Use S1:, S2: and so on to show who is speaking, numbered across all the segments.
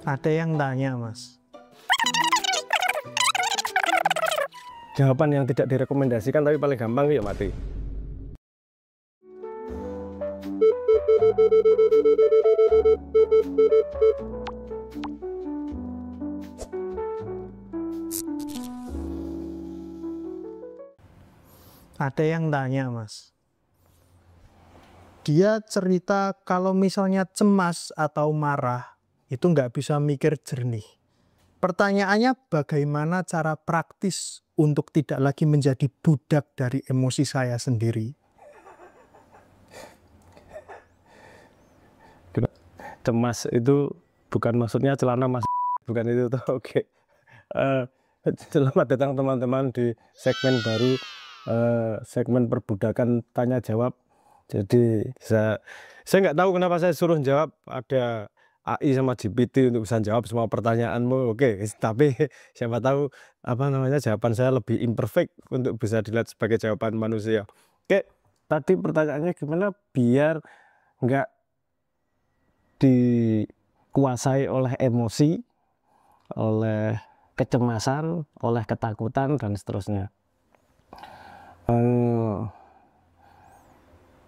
S1: Ada yang tanya, Mas.
S2: Jawaban yang tidak direkomendasikan tapi paling gampang ya mati.
S1: Ada yang tanya, Mas. Dia cerita kalau misalnya cemas atau marah, itu nggak bisa mikir jernih. Pertanyaannya, bagaimana cara praktis untuk tidak lagi menjadi budak dari emosi saya sendiri?
S2: Cemas itu bukan maksudnya celana mas, bukan itu tuh. Oke. Selamat datang teman-teman di segmen baru, segmen perbudakan tanya jawab. Jadi saya nggak tahu kenapa saya suruh jawab, ada AI sama GPT untuk bisa jawab semua pertanyaanmu. Oke, tapi siapa tahu apa namanya jawaban saya lebih imperfect untuk bisa dilihat sebagai jawaban manusia. Oke, tadi pertanyaannya gimana biar nggak dikuasai oleh emosi, oleh kecemasan, oleh ketakutan dan seterusnya.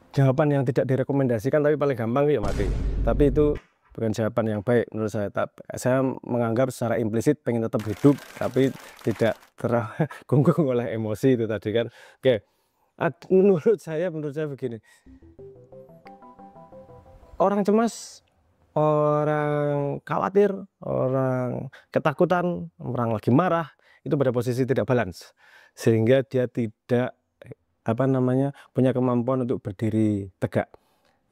S2: Jawaban yang tidak direkomendasikan tapi paling gampang ya mati. Tapi itu bukan jawaban yang baik menurut saya. Saya menganggap secara implisit pengen tetap hidup tapi tidak tergunggung oleh emosi itu tadi kan. Oke, menurut saya begini. Orang cemas, orang khawatir, orang ketakutan, orang lagi marah itu pada posisi tidak balance, sehingga dia tidak punya kemampuan untuk berdiri tegak.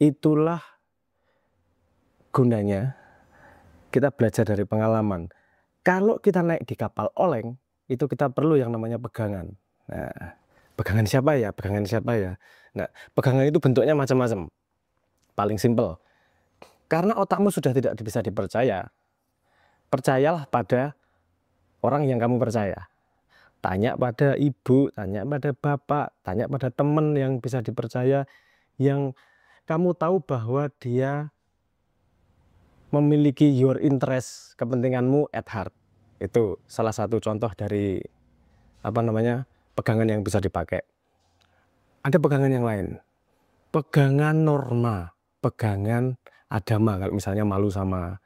S2: Itulah gunanya kita belajar dari pengalaman. Kalau kita naik di kapal oleng, itu kita perlu yang namanya pegangan. Nah, pegangan siapa ya? Pegangan siapa ya? Nah, pegangan itu bentuknya macam-macam. Paling simpel, karena otakmu sudah tidak bisa dipercaya, percayalah pada orang yang kamu percaya. Tanya pada ibu, tanya pada bapak, tanya pada teman yang bisa dipercaya, yang kamu tahu bahwa dia memiliki your interest, kepentinganmu at heart. Itu salah satu contoh dari pegangan yang bisa dipakai. Ada pegangan yang lain, pegangan norma, pegangan agama. Kalau misalnya malu sama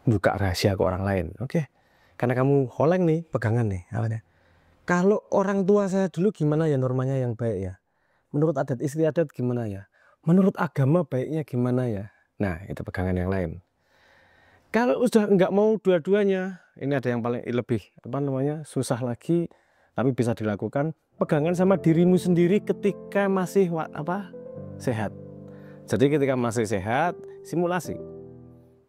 S2: buka rahasia ke orang lain, oke. Karena kamu holeng nih, pegangan nih. Kalau orang tua saya dulu gimana ya normanya yang baik ya? Menurut adat istiadat gimana ya? Menurut agama baiknya gimana ya? Nah, itu pegangan yang lain. Kalau udah nggak mau dua-duanya, ini ada yang paling lebih susah lagi, tapi bisa dilakukan. Pegangan sama dirimu sendiri ketika masih sehat. Jadi ketika masih sehat, simulasi.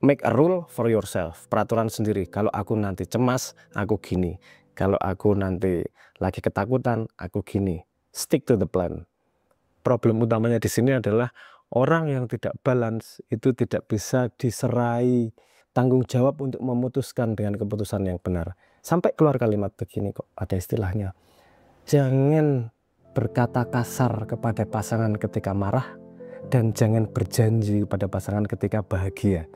S2: Make a rule for yourself, peraturan sendiri. Kalau aku nanti cemas, aku gini. Kalau aku nanti lagi ketakutan, aku gini. Stick to the plan. Problem utamanya di sini adalah orang yang tidak balance itu tidak bisa diserai tanggung jawab untuk memutuskan dengan keputusan yang benar. Sampai keluar kalimat begini kok, ada istilahnya. Jangan berkata kasar kepada pasangan ketika marah, dan jangan berjanji pada pasangan ketika bahagia.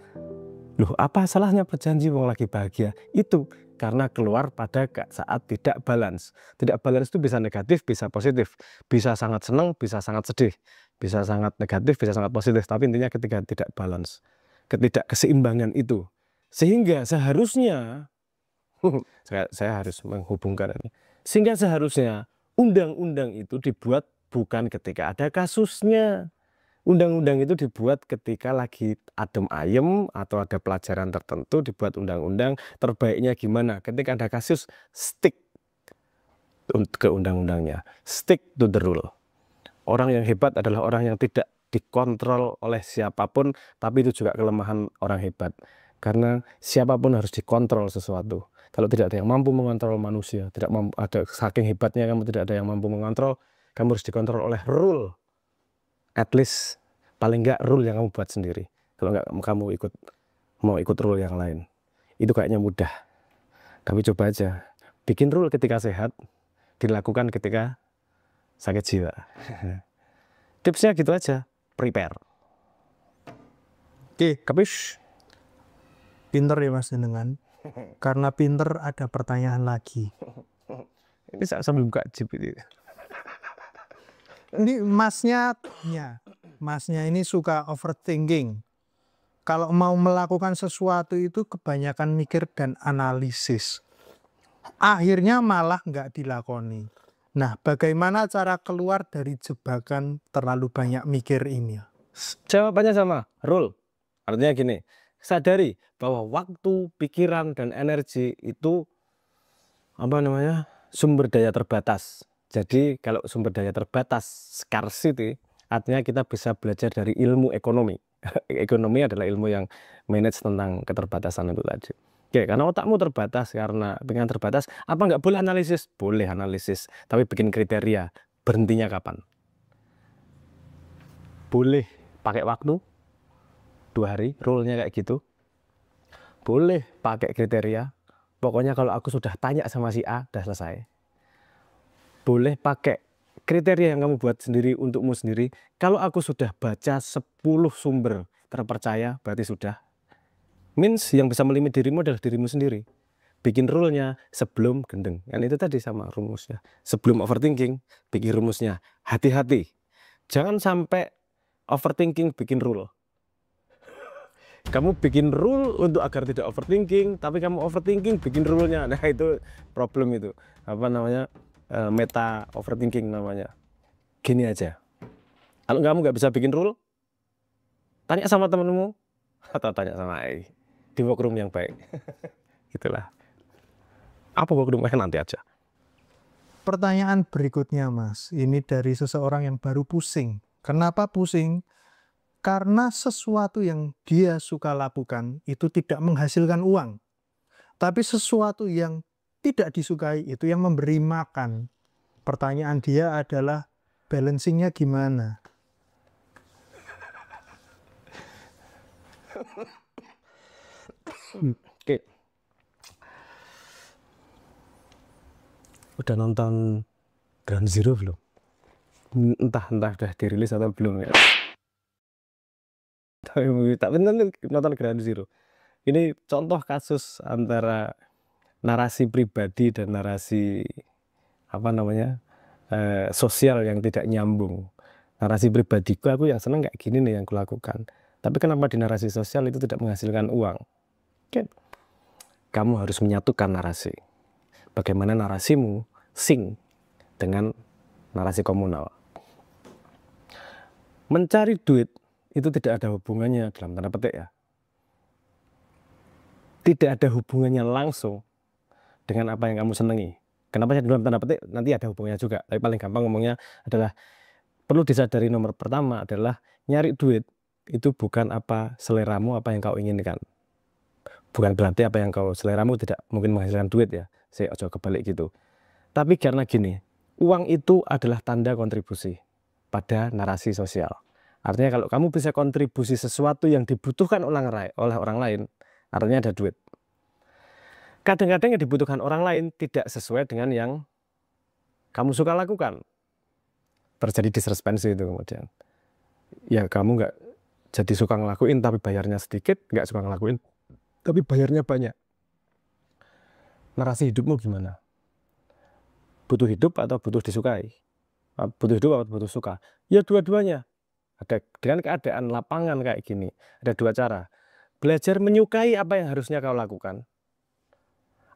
S2: Loh, apa salahnya berjanji wong lagi bahagia? Itu karena keluar pada saat tidak balance. Tidak balance itu bisa negatif, bisa positif. Bisa sangat senang, bisa sangat sedih. Bisa sangat negatif, bisa sangat positif. Tapi intinya ketika tidak balance. Ketidakkeseimbangan itu. Sehingga seharusnya, saya harus menghubungkan ini. Sehingga seharusnya undang-undang itu dibuat bukan ketika ada kasusnya. Undang-undang itu dibuat ketika lagi adem ayem atau ada pelajaran tertentu, dibuat undang-undang. Terbaiknya gimana? Ketika ada kasus, stick ke undang-undangnya, stick to the rule. Orang yang hebat adalah orang yang tidak dikontrol oleh siapapun, tapi itu juga kelemahan orang hebat. Karena siapapun harus dikontrol sesuatu. Kalau tidak ada yang mampu mengontrol manusia, saking hebatnya kamu tidak ada yang mampu mengontrol, kamu harus dikontrol oleh rule. At least paling enggak rule yang kamu buat sendiri. Kalau enggak kamu mau ikut rule yang lain, itu kayaknya mudah. Tapi coba aja bikin rule ketika sehat, dilakukan ketika sakit jiwa. Tipsnya gitu aja, prepare.
S1: Oke,
S2: Kapis?
S1: pinter ya Mas jenengan. Karena pinter ada pertanyaan lagi.
S2: Ini sambil buka GPT.
S1: Ini masnya ini suka overthinking. Kalau mau melakukan sesuatu itu kebanyakan mikir dan analisis. Akhirnya malah nggak dilakoni. Nah, bagaimana cara keluar dari jebakan terlalu banyak mikir ini?
S2: Jawabannya sama, rule. Artinya gini, sadari bahwa waktu, pikiran, dan energi itu sumber daya terbatas. Jadi kalau sumber daya terbatas, scarcity, artinya kita bisa belajar dari ilmu ekonomi. Ekonomi adalah ilmu yang manage tentang keterbatasan itu tadi. Oke, karena otakmu terbatas, karena pikiran terbatas, apa nggak boleh analisis? Boleh analisis, tapi bikin kriteria. Berhentinya kapan? Boleh pakai waktu 2 hari, rule-nya kayak gitu. Boleh pakai kriteria. Pokoknya kalau aku sudah tanya sama si A, udah selesai. Boleh pakai kriteria yang kamu buat sendiri untukmu sendiri. Kalau aku sudah baca 10 sumber terpercaya, berarti sudah. Means yang bisa melimit dirimu adalah dirimu sendiri. Bikin rule-nya sebelum gendeng. Kan itu tadi sama rumusnya. Sebelum overthinking, bikin rumusnya. Hati-hati. Jangan sampai overthinking bikin rule. Kamu bikin rule untuk agar tidak overthinking, tapi kamu overthinking bikin rule-nya. Nah, itu problem itu. Meta overthinking namanya. Gini aja. Kalau kamu nggak bisa bikin rule, tanya sama temenmu atau tanya sama AI di workroom yang baik. Gitulah. Apa workroom nanti aja.
S1: Pertanyaan berikutnya, Mas. Ini dari seseorang yang baru pusing. Kenapa pusing? Karena sesuatu yang dia suka lakukan itu tidak menghasilkan uang. Tapi sesuatu yang tidak disukai itu yang memberi makan. Pertanyaan dia adalah balancingnya gimana?
S2: Oke. Udah nonton Ground Zero belum? Entah udah dirilis atau belum ya. Tapi nonton Ground Zero. Ini contoh kasus antara narasi pribadi dan narasi sosial yang tidak nyambung. Narasi pribadiku, aku yang seneng kayak gini nih yang kulakukan. Tapi kenapa di narasi sosial itu tidak menghasilkan uang? Oke. Kamu harus menyatukan narasi. Bagaimana narasimu sync dengan narasi komunal. Mencari duit itu tidak ada hubungannya dalam tanda petik ya. Tidak ada hubungannya langsung dengan apa yang kamu senangi. Kenapa dalam tanda petik? Nanti ada hubungannya juga. Tapi paling gampang ngomongnya adalah perlu disadari nomor pertama adalah nyari duit itu bukan apa seleramu, apa yang kau inginkan. Bukan berarti apa yang kau seleramu tidak mungkin menghasilkan duit ya. Saya ojo kebalik gitu. Tapi karena gini, uang itu adalah tanda kontribusi pada narasi sosial. Artinya kalau kamu bisa kontribusi sesuatu yang dibutuhkan oleh orang lain, artinya ada duit. Kadang-kadang yang dibutuhkan orang lain tidak sesuai dengan yang kamu suka lakukan. Terjadi disresponsif itu kemudian. Ya kamu nggak jadi suka ngelakuin tapi bayarnya sedikit, nggak suka ngelakuin tapi bayarnya banyak. Narasi hidupmu gimana? Butuh hidup atau butuh disukai? Butuh hidup atau butuh suka? Ya dua-duanya. Ada dengan keadaan lapangan kayak gini, ada 2 cara. Belajar menyukai apa yang harusnya kau lakukan,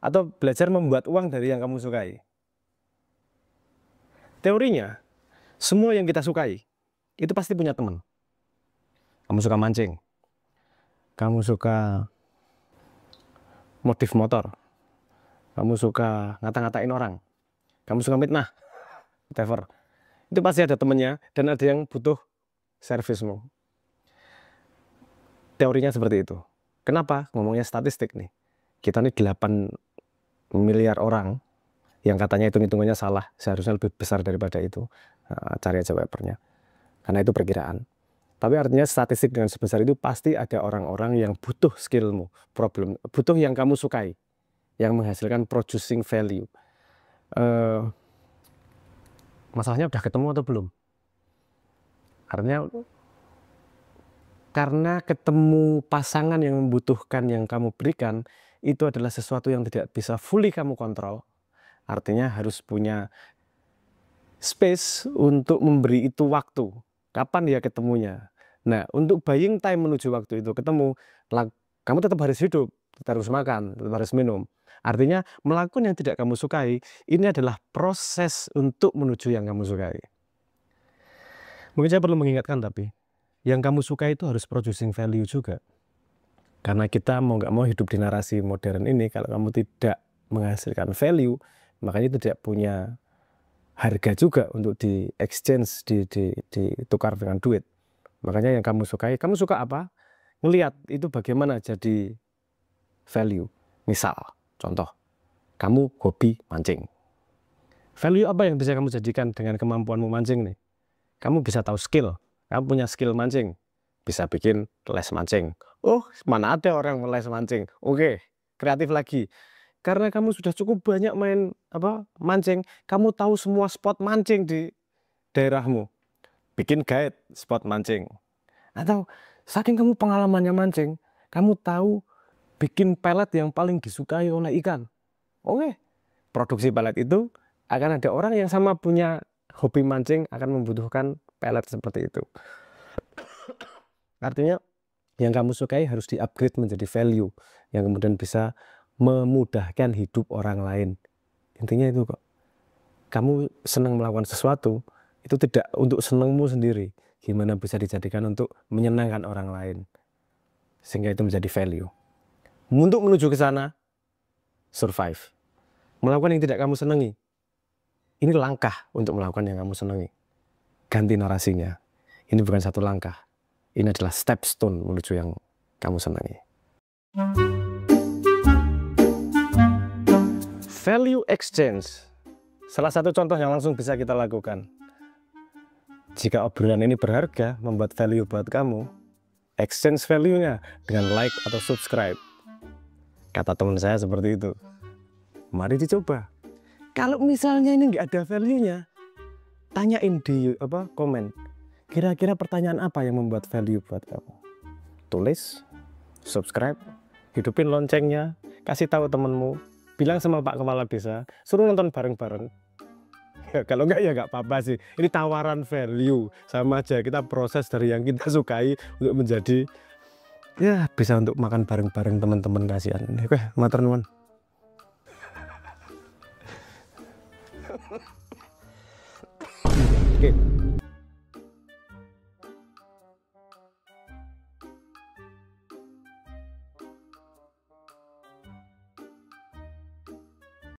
S2: atau belajar membuat uang dari yang kamu sukai. Teorinya, semua yang kita sukai itu pasti punya teman. Kamu suka mancing, kamu suka modif motor, kamu suka ngata-ngatain orang, kamu suka mitnah, whatever. Itu pasti ada temennya dan ada yang butuh servismu. Teorinya seperti itu. Kenapa? Ngomongnya statistik nih. Kita nih 8 miliar orang yang katanya hitung-hitungannya salah, seharusnya lebih besar daripada itu. Cari aja papernya. Karena itu perkiraan. Tapi artinya statistik dengan sebesar itu pasti ada orang-orang yang butuh skillmu, butuh yang kamu sukai, yang menghasilkan producing value. Masalahnya udah ketemu atau belum? Artinya Karena ketemu pasangan yang membutuhkan yang kamu berikan, itu adalah sesuatu yang tidak bisa fully kamu kontrol. Artinya harus punya space untuk memberi itu waktu. Kapan dia ketemunya? Nah, untuk buying time menuju waktu itu ketemu, kamu tetap harus hidup, tetap harus makan, tetap harus minum. Artinya melakukan yang tidak kamu sukai, ini adalah proses untuk menuju yang kamu sukai. Mungkin saya perlu mengingatkan tapi, yang kamu suka itu harus producing value juga. Karena kita mau nggak mau hidup di narasi modern ini, kalau kamu tidak menghasilkan value, makanya itu tidak punya harga juga untuk di exchange, ditukar dengan duit. Makanya yang kamu sukai, kamu suka apa? Ngelihat itu bagaimana jadi value. Misal, contoh, kamu hobi mancing. Value apa yang bisa kamu jadikan dengan kemampuanmu mancing nih? Kamu bisa tahu skill. Kamu punya skill mancing, bisa bikin les mancing. Oh, mana ada orang les mancing? Oke, kreatif lagi. Karena kamu sudah cukup banyak main mancing, kamu tahu semua spot mancing di daerahmu. Bikin guide spot mancing. Atau saking kamu pengalamannya mancing, kamu tahu bikin pelet yang paling disukai oleh ikan. Oke, produksi pelet itu akan ada orang yang sama punya hobi mancing akan membutuhkan pelet seperti itu. Artinya yang kamu sukai harus di-upgrade menjadi value yang kemudian bisa memudahkan hidup orang lain. Intinya itu kok. Kamu senang melakukan sesuatu, itu tidak untuk senangmu sendiri. Gimana bisa dijadikan untuk menyenangkan orang lain. Sehingga itu menjadi value. Untuk menuju ke sana, survive. Melakukan yang tidak kamu senangi. Ini langkah untuk melakukan yang kamu senangi. Ganti narasinya. Ini bukan satu langkah. Ini adalah stepstone menuju yang kamu senangi. Value exchange. Salah satu contoh yang langsung bisa kita lakukan. Jika obrolan ini berharga, membuat value buat kamu, exchange value-nya dengan like atau subscribe. Kata teman saya seperti itu. Mari dicoba. Kalau misalnya ini nggak ada value-nya, tanyain di komen. Kira-kira pertanyaan apa yang membuat value buat kamu? Tulis, subscribe, hidupin loncengnya, kasih tahu temenmu, bilang sama Pak Kepala Desa, suruh nonton bareng-bareng. Ya, kalau enggak ya nggak apa-apa sih. Ini tawaran value, sama aja kita proses dari yang kita sukai untuk menjadi ya bisa untuk makan bareng-bareng teman-teman kasihan. Oke, matur nuwun. Oke.